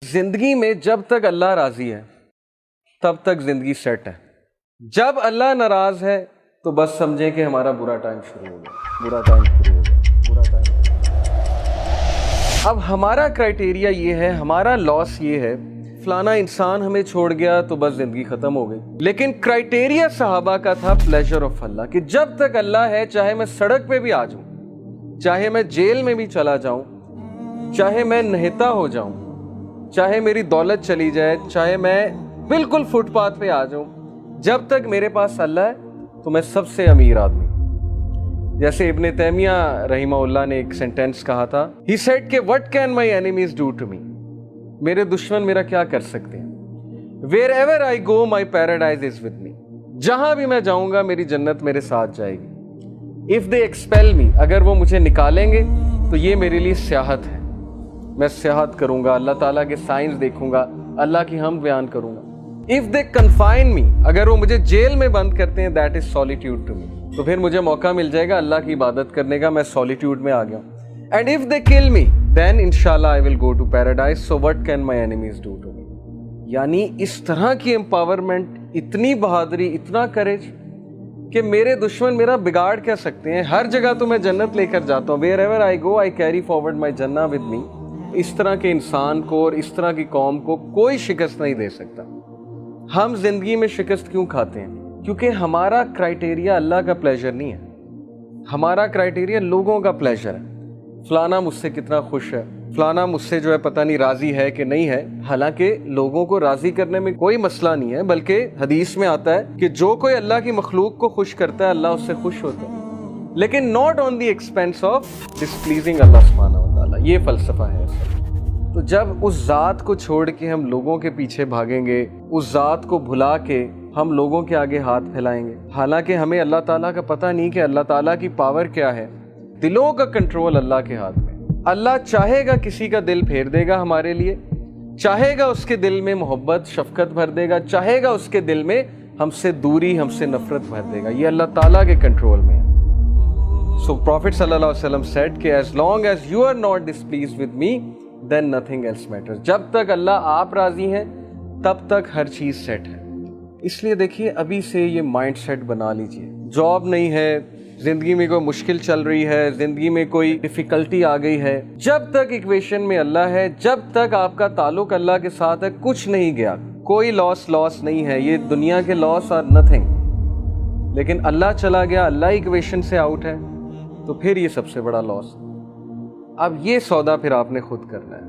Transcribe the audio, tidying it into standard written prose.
زندگی میں جب تک اللہ راضی ہے تب تک زندگی سیٹ ہے. جب اللہ ناراض ہے تو بس سمجھیں کہ ہمارا برا ٹائم شروع ہو گیا. اب ہمارا کرائٹیریا یہ ہے, ہمارا لاس یہ ہے, فلانا انسان ہمیں چھوڑ گیا تو بس زندگی ختم ہو گئی. لیکن کرائٹیریا صحابہ کا تھا پلیجر آف اللہ, کہ جب تک اللہ ہے چاہے میں سڑک پہ بھی آ جاؤں, چاہے میں جیل میں بھی چلا جاؤں, چاہے میں نہتا ہو جاؤں, چاہے میری دولت چلی جائے, چاہے میں بالکل فٹ پاتھ پہ آ جاؤں, جب تک میرے پاس اللہ ہے تو میں سب سے امیر آدمی. جیسے ابن تیمیہ رحمہ اللہ نے ایک سینٹینس کہا تھا, ہی سیڈ کہ what can my enemies do to me, میرے دشمن میرا کیا کر سکتے ہیں. wherever I go my paradise is with me, جہاں بھی میں جاؤں گا میری جنت میرے ساتھ جائے گی. if they expel me, اگر وہ مجھے نکالیں گے تو یہ میرے لیے سیاحت ہے, میں سیاحت کروں گا, اللہ تعالیٰ کے سائنس دیکھوں گا, اللہ کی حمد بیان کروں گا. if they confine me, اگر وہ مجھے جیل میں بند کرتے ہیں, that is solitude to me, تو پھر مجھے موقع مل جائے گا اللہ کی عبادت کرنے کا, میں سولیٹیوڈ میں آ گیا ہوں. and if they kill me then inshallah I will go to paradise, so what can my enemies do to me. یعنی اس طرح کی امپاورمنٹ, اتنی بہادری, اتنا کریج کہ میرے دشمن میرا بگاڑ کیا سکتے ہیں. ہر جگہ تو میں جنت لے کر جاتا ہوں, wherever I go I carry forward my jannah with me. اس طرح کے انسان کو اور اس طرح کی قوم کو کوئی شکست نہیں دے سکتا. ہم زندگی میں شکست کیوں کھاتے ہیں؟ کیونکہ ہمارا کرائٹیریا اللہ کا پلیجر نہیں ہے, ہمارا کرائٹیریا لوگوں کا پلیجر ہے. فلانا مجھ سے کتنا خوش ہے, فلانا مجھ سے جو ہے پتہ نہیں راضی ہے کہ نہیں ہے. حالانکہ لوگوں کو راضی کرنے میں کوئی مسئلہ نہیں ہے, بلکہ حدیث میں آتا ہے کہ جو کوئی اللہ کی مخلوق کو خوش کرتا ہے اللہ اس سے خوش ہوتا ہے, لیکن not on the expense of displeasing اللہ سبحانہ و تعالیٰ. یہ فلسفہ ہے. تو جب اس ذات کو چھوڑ کے ہم لوگوں کے پیچھے بھاگیں گے, اس ذات کو بھلا کے ہم لوگوں کے آگے ہاتھ پھیلائیں گے, حالانکہ ہمیں اللہ تعالیٰ کا پتہ نہیں کہ اللہ تعالیٰ کی پاور کیا ہے. دلوں کا کنٹرول اللہ کے ہاتھ میں. اللہ چاہے گا کسی کا دل پھیر دے گا ہمارے لیے, چاہے گا اس کے دل میں محبت شفقت بھر دے گا, چاہے گا اس کے دل میں ہم سے دوری, ہم سے نفرت بھر دے گا. یہ اللہ تعالیٰ کے کنٹرول میں ہے. So Prophet صلی اللہ علیہ وسلم said کہ as long as you are not displeased with me then nothing else matters. جب تک اللہ آپ راضی ہیں تب تک ہر چیز سیٹ ہے. اس لیے دیکھیے ابھی سے یہ مائنڈ سیٹ بنا لیجئے. جاب نہیں ہے, زندگی میں کوئی مشکل چل رہی ہے, زندگی میں کوئی ڈیفیکلٹی آ گئی ہے, جب تک ایکویشن میں اللہ ہے, جب تک آپ کا تعلق اللہ کے ساتھ ہے, کچھ نہیں گیا, کوئی لاس نہیں ہے. یہ دنیا کے لاس آر نتھنگ. لیکن اللہ چلا گیا, اللہ ایکویشن سے آؤٹ ہے, تو پھر یہ سب سے بڑا لاس. اب یہ سودا پھر آپ نے خود کرنا ہے.